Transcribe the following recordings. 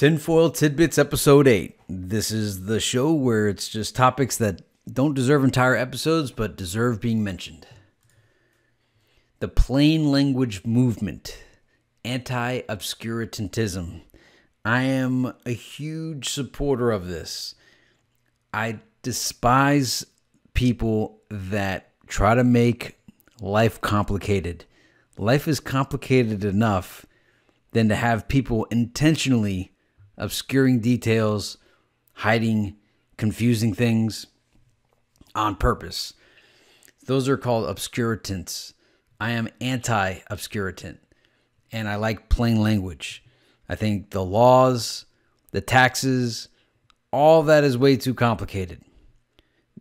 Tinfoil Tidbits Episode 8. This is the show where it's just topics that don't deserve entire episodes, but deserve being mentioned. The plain language movement. Anti-Obscuratantism. I am a huge supporter of this. I despise people that try to make life complicated. Life is complicated enough than to have people intentionally obscuring details, hiding, confusing things on purpose. Those are called obscurantants. I am anti-obscurantant, and I like plain language. I think the laws, the taxes, all that is way too complicated.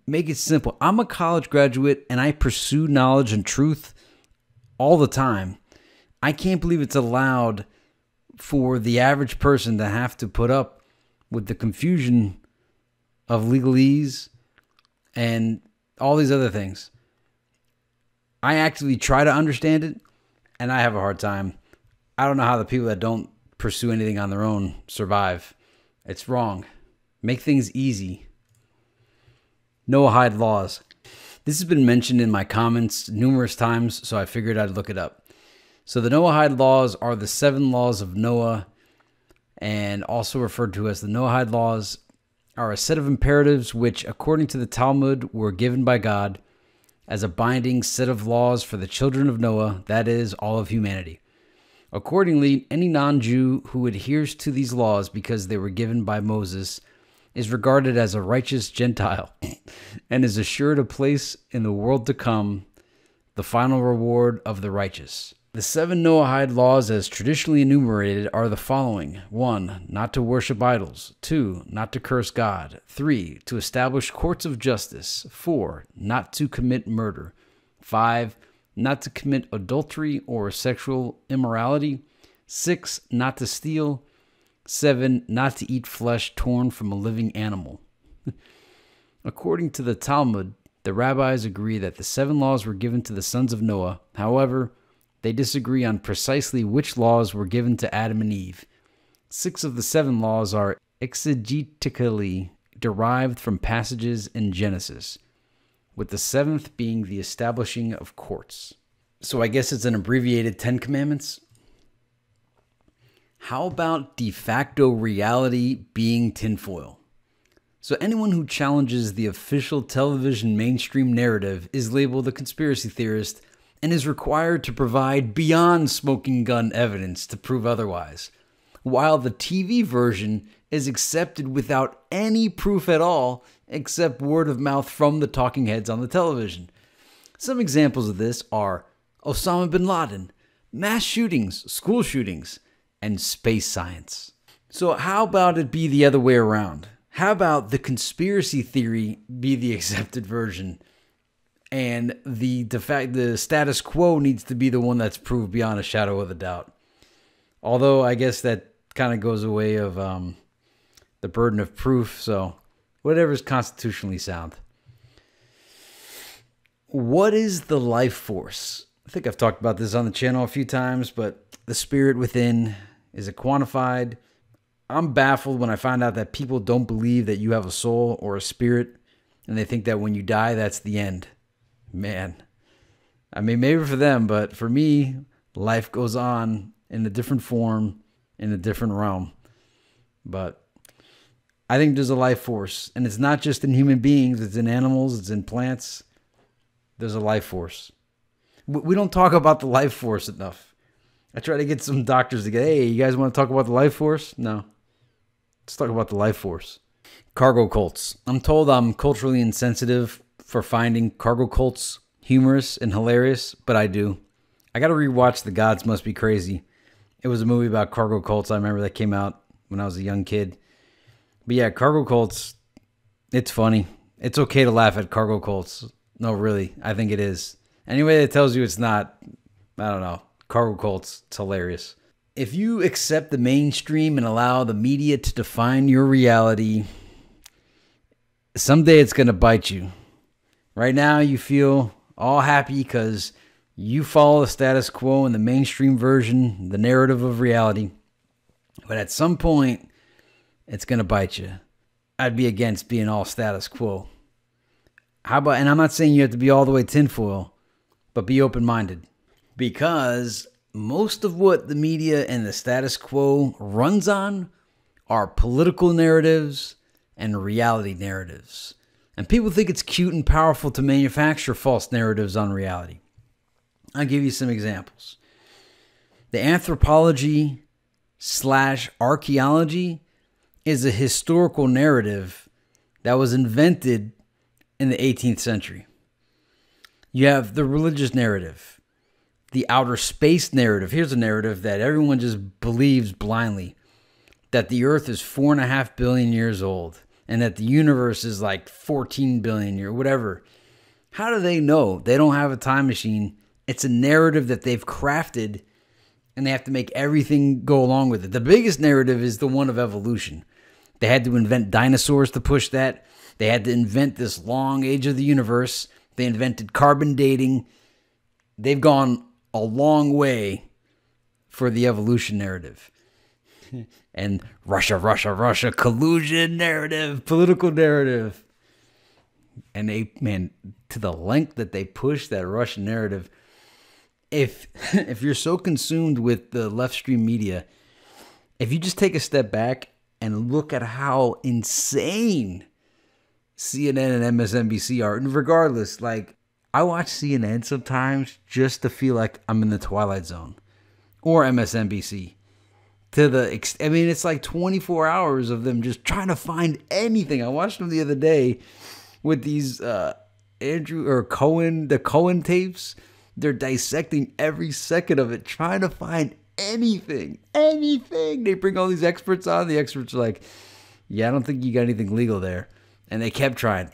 Make it simple. I'm a college graduate, and I pursue knowledge and truth all the time. I can't believe it's allowed for the average person to have to put up with the confusion of legalese and all these other things. I actively try to understand it, and I have a hard time. I don't know how the people that don't pursue anything on their own survive. It's wrong. Make things easy. Noahide laws. This has been mentioned in my comments numerous times, so I figured I'd look it up. So the Noahide laws are the 7 laws of Noah, and also referred to as the Noahide laws, are a set of imperatives which, according to the Talmud, were given by God as a binding set of laws for the children of Noah, that is, all of humanity. Accordingly, any non-Jew who adheres to these laws because they were given by Moses is regarded as a righteous Gentile and is assured a place in the world to come, the final reward of the righteous. The 7 Noahide laws as traditionally enumerated are the following. 1. Not to worship idols. 2. Not to curse God. 3. To establish courts of justice. 4. Not to commit murder. 5. Not to commit adultery or sexual immorality. 6. Not to steal. 7. Not to eat flesh torn from a living animal. According to the Talmud, the rabbis agree that the 7 laws were given to the sons of Noah. However, they disagree on precisely which laws were given to Adam and Eve. 6 of the 7 laws are exegetically derived from passages in Genesis, with the 7th being the establishing of courts. So I guess it's an abbreviated 10 Commandments. How about de facto reality being tinfoil? So anyone who challenges the official television mainstream narrative is labeled a conspiracy theorist and is required to provide beyond smoking gun evidence to prove otherwise, while the TV version is accepted without any proof at all except word of mouth from the talking heads on the television. Some examples of this are Osama bin Laden, mass shootings, school shootings, and space science. So how about it be the other way around? How about the conspiracy theory be the accepted version, and the status quo needs to be the one that's proved beyond a shadow of a doubt? Although I guess that kind of goes away of the burden of proof, so whatever is constitutionally sound. What is the life force? I think I've talked about this on the channel a few times, but the spirit within, is it quantified? I'm baffled when I find out that people don't believe that you have a soul or a spirit, and they think that when you die, that's the end. Man, I mean, maybe for them, but for me, life goes on in a different form, in a different realm. But I think there's a life force, and it's not just in human beings, it's in animals, it's in plants. There's a life force. We don't talk about the life force enough. I try to get some doctors to get, hey, you guys want to talk about the life force? No. Let's talk about the life force. Cargo cults. I'm told I'm culturally insensitive for finding cargo cults humorous and hilarious, but I do. I got to rewatch The Gods Must Be Crazy. It was a movie about cargo cults. I remember that came out when I was a young kid. But yeah, cargo cults, it's funny. It's okay to laugh at cargo cults. No, really, I think it is. Anybody that tells you it's not, I don't know. Cargo cults, it's hilarious. If you accept the mainstream and allow the media to define your reality, someday it's going to bite you. Right now, you feel all happy because you follow the status quo in the mainstream version, the narrative of reality. But at some point, it's going to bite you. I'd be against being all status quo. How about, and I'm not saying you have to be all the way tinfoil, but be open-minded. Because most of what the media and the status quo runs on are political narratives and reality narratives. And people think it's cute and powerful to manufacture false narratives on reality. I'll give you some examples. The anthropology/archaeology is a historical narrative that was invented in the 18th century. You have the religious narrative, the outer space narrative. Here's a narrative that everyone just believes blindly, that the Earth is 4.5 billion years old and that the universe is like 14 billion years, whatever. How do they know? They don't have a time machine. It's a narrative that they've crafted, and they have to make everything go along with it. The biggest narrative is the one of evolution. They had to invent dinosaurs to push that. They had to invent this long age of the universe. They invented carbon dating. They've gone a long way for the evolution narrative. And Russia, collusion narrative, political narrative. And they, man, to the length that they push that Russian narrative, if you're so consumed with the left stream media, if you just take a step back and look at how insane CNN and MSNBC are, and regardless, like, I watch CNN sometimes just to feel like I'm in the Twilight Zone, or MSNBC. I mean, it's like 24 hours of them just trying to find anything. I watched them the other day with these the Cohen tapes. They're dissecting every second of it, trying to find anything. They bring all these experts on. The experts are like, yeah, I don't think you got anything legal there. And they kept trying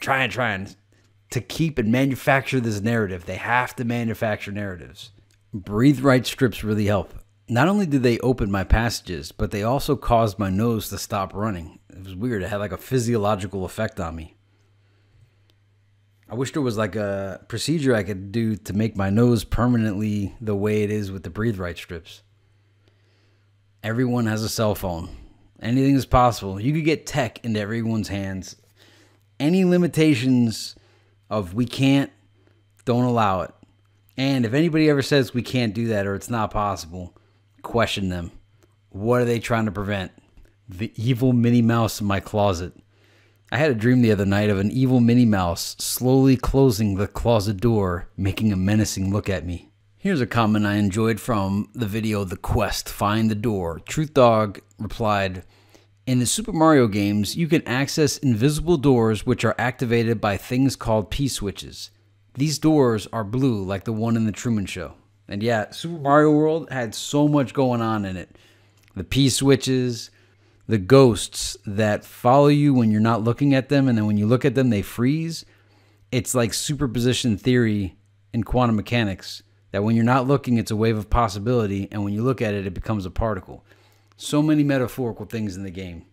to keep and manufacture this narrative. They have to manufacture narratives. Breathe right strips really help. Not only did they open my passages, but they also caused my nose to stop running. It was weird. It had like a physiological effect on me. I wish there was like a procedure I could do to make my nose permanently the way it is with the Breathe Right strips. Everyone has a cell phone. Anything is possible. You could get tech into everyone's hands. Any limitations of we can't, don't allow it. And if anybody ever says we can't do that or it's not possible, question them. What are they trying to prevent? The evil Minnie Mouse in my closet. I had a dream the other night of an evil Minnie Mouse slowly closing the closet door, making a menacing look at me. Here's a comment I enjoyed from the video The Quest, Find the Door. Truth Dog replied, in the Super Mario games, you can access invisible doors which are activated by things called P-switches. These doors are blue like the one in the Truman Show. And yeah, Super Mario World had so much going on in it. The P-switches, the ghosts that follow you when you're not looking at them, and then when you look at them, they freeze. It's like superposition theory in quantum mechanics, that when you're not looking, it's a wave of possibility, and when you look at it, it becomes a particle. So many metaphorical things in the game.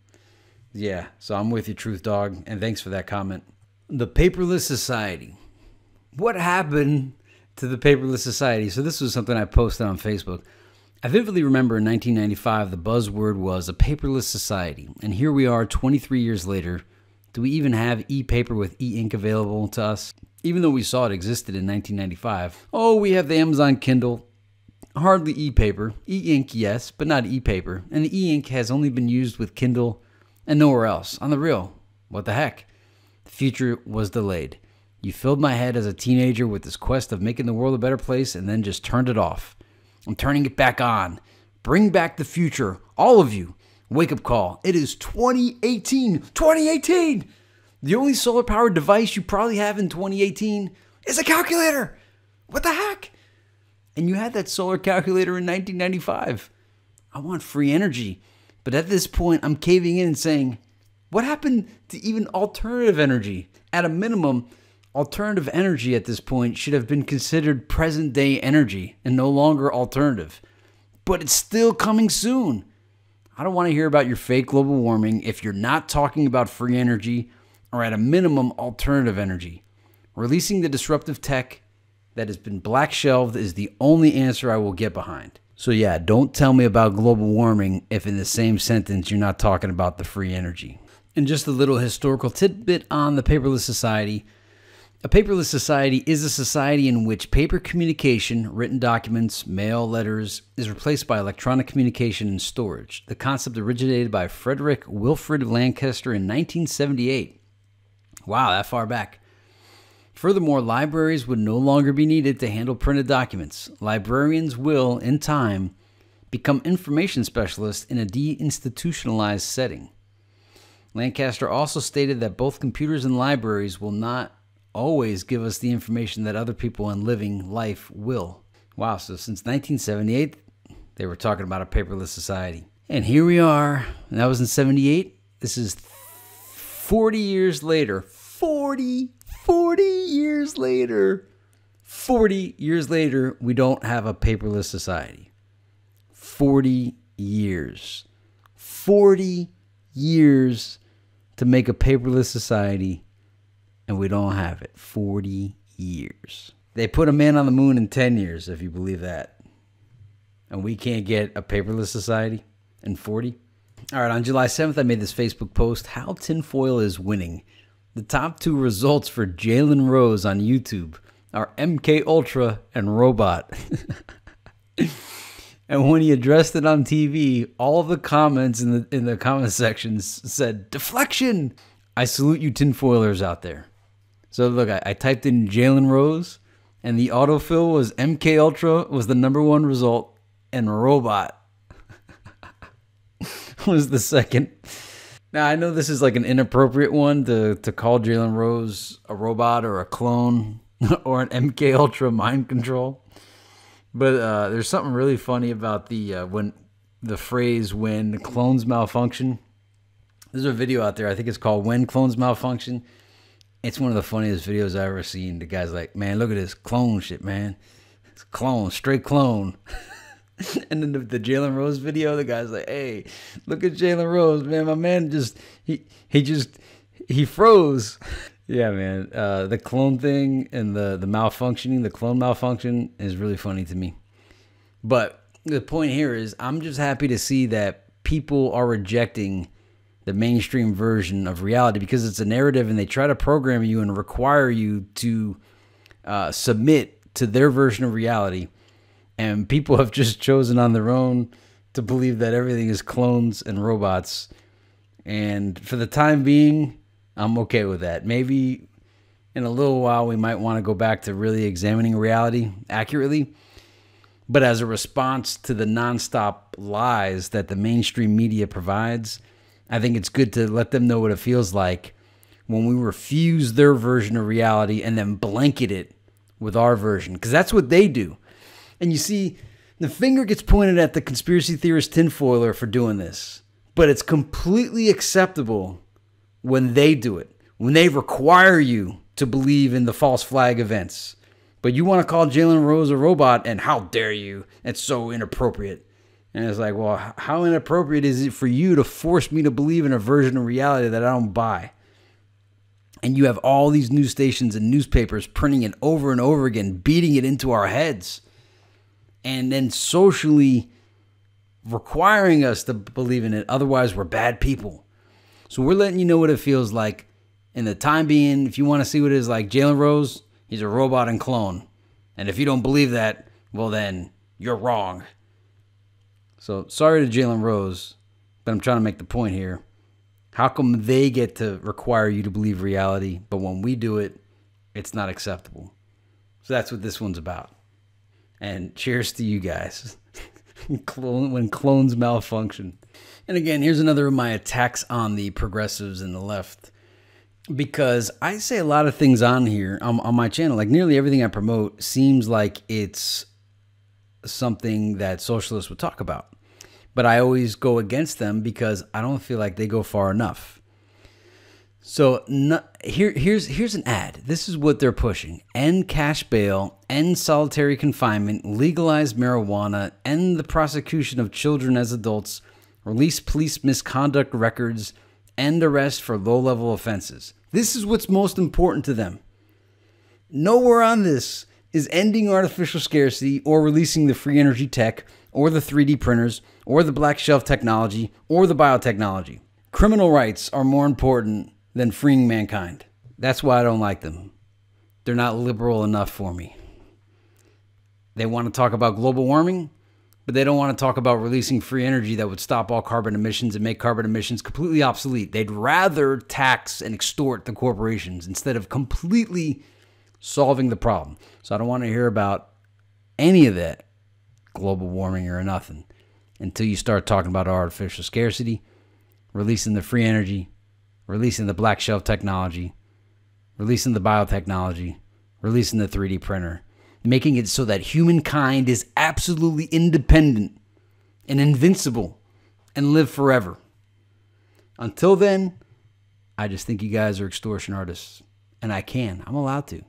Yeah, so I'm with you, Truth Dog, and thanks for that comment. The Paperless Society. What happened to the Paperless Society? So this was something I posted on Facebook. I vividly remember in 1995, the buzzword was a paperless society. And here we are 23 years later. Do we even have e-paper with e-ink available to us? Even though we saw it existed in 1995. Oh, we have the Amazon Kindle. Hardly e-paper. E-ink, yes, but not e-paper. And the e-ink has only been used with Kindle and nowhere else. On the real. What the heck? The future was delayed. You filled my head as a teenager with this quest of making the world a better place and then just turned it off. I'm turning it back on. Bring back the future. All of you. Wake up call. It is 2018. 2018! The only solar-powered device you probably have in 2018 is a calculator. What the heck? And you had that solar calculator in 1995. I want free energy. But at this point, I'm caving in and saying, what happened to even alternative energy? At a minimum, alternative energy at this point should have been considered present-day energy and no longer alternative. But it's still coming soon. I don't want to hear about your fake global warming if you're not talking about free energy or at a minimum alternative energy. Releasing the disruptive tech that has been black-shelved is the only answer I will get behind. So yeah, don't tell me about global warming if in the same sentence you're not talking about the free energy. And just a little historical tidbit on the Paperless Society. A paperless society is a society in which paper communication, written documents, mail, letters, is replaced by electronic communication and storage. The concept originated by Frederick Wilfrid Lancaster in 1978. Wow, that far back. Furthermore, libraries would no longer be needed to handle printed documents. Librarians will, in time, become information specialists in a deinstitutionalized setting. Lancaster also stated that both computers and libraries will not always give us the information that other people in living life will. Wow, so since 1978, they were talking about a paperless society. And here we are, and that was in 78. This is 40 years later. 40 years later. 40 years later, we don't have a paperless society. 40 years. 40 years to make a paperless society, and we don't have it. 40 years. They put a man on the moon in 10 years, if you believe that. And we can't get a paperless society in 40? All right, on July 7th, I made this Facebook post, How Tinfoil is Winning. The top 2 results for Jalen Rose on YouTube are MK Ultra and Robot. And when he addressed it on TV, all of the comments in the comment sections said, deflection! I salute you tinfoilers out there. So look, I typed in Jalen Rose, and the autofill was MK Ultra was the #1 result, and Robot was the second. Now, I know this is like an inappropriate one to call Jalen Rose a robot or a clone or an MK Ultra mind control. But there's something really funny about the phrase when clones malfunction. There's a video out there, I think it's called When Clones Malfunction. It's one of the funniest videos I've ever seen. The guy's like, man, look at this clone shit, man. It's clone, straight clone. And then the Jalen Rose video, the guy's like, hey, look at Jalen Rose, man. My man he froze. Yeah, man. The clone thing and the malfunctioning, the clone malfunction is really funny to me. But the point here is I'm just happy to see that people are rejecting the mainstream version of reality because it's a narrative and they try to program you and require you to submit to their version of reality. And people have just chosen on their own to believe that everything is clones and robots. And for the time being, I'm okay with that. Maybe in a little while, we might want to go back to really examining reality accurately. But as a response to the nonstop lies that the mainstream media provides, I think it's good to let them know what it feels like when we refuse their version of reality and then blanket it with our version. Because that's what they do. And you see, the finger gets pointed at the conspiracy theorist tinfoiler for doing this. But it's completely acceptable when they do it, when they require you to believe in the false flag events. But you want to call Jalen Rose a robot, and how dare you? It's so inappropriate. And it's like, well, how inappropriate is it for you to force me to believe in a version of reality that I don't buy? And you have all these news stations and newspapers printing it over and over again, beating it into our heads, and then socially requiring us to believe in it. Otherwise, we're bad people. So we're letting you know what it feels like. In the time being, if you want to see what it is like, Jalen Rose, he's a robot and clone. And if you don't believe that, well then, you're wrong. So sorry to Jalen Rose, but I'm trying to make the point here. How come they get to require you to believe reality, but when we do it, it's not acceptable? So that's what this one's about. And cheers to you guys. When clones malfunction. And again, here's another of my attacks on the progressives and the left. Because I say a lot of things on here, on my channel. Like nearly everything I promote seems like it's something that socialists would talk about. But I always go against them because I don't feel like they go far enough. So here's an ad. This is what they're pushing. End cash bail, end solitary confinement, legalize marijuana, end the prosecution of children as adults, release police misconduct records, end arrest for low-level offenses. This is what's most important to them. Nowhere on this is ending artificial scarcity or releasing the free energy tech or the 3D printers, or the black shelf technology, or the biotechnology. Criminal rights are more important than freeing mankind. That's why I don't like them. They're not liberal enough for me. They want to talk about global warming, but they don't want to talk about releasing free energy that would stop all carbon emissions and make carbon emissions completely obsolete. They'd rather tax and extort the corporations instead of completely solving the problem. So I don't want to hear about any of that global warming or nothing until you start talking about artificial scarcity, releasing the free energy, releasing the black shelf technology, releasing the biotechnology, releasing the 3D printer, making it so that humankind is absolutely independent and invincible and live forever. Until then, I just think you guys are extortion artists. And I'm allowed to.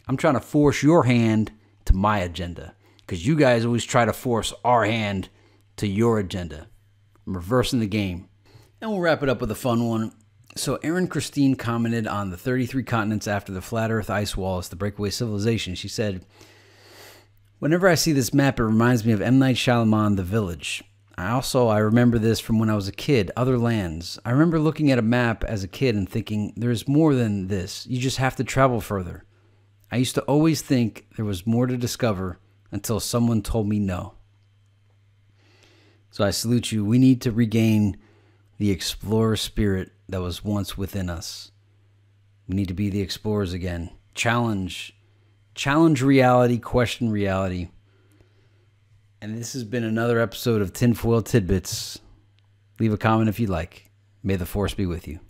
I'm trying to force your hand to my agenda because you guys always try to force our hand to your agenda. I'm reversing the game. And we'll wrap it up with a fun one. So Erin Christine commented on the 33 continents after the flat earth ice wall as the breakaway civilization. She said, "Whenever I see this map, it reminds me of M. Night Shyamalan, The Village. I remember this from when I was a kid, other lands. I remember looking at a map as a kid and thinking, there's more than this. You just have to travel further. I used to always think there was more to discover until someone told me no." So I salute you. We need to regain the explorer spirit that was once within us. We need to be the explorers again. Challenge reality, question reality. And this has been another episode of Tinfoil Tidbits. Leave a comment if you like. May the force be with you.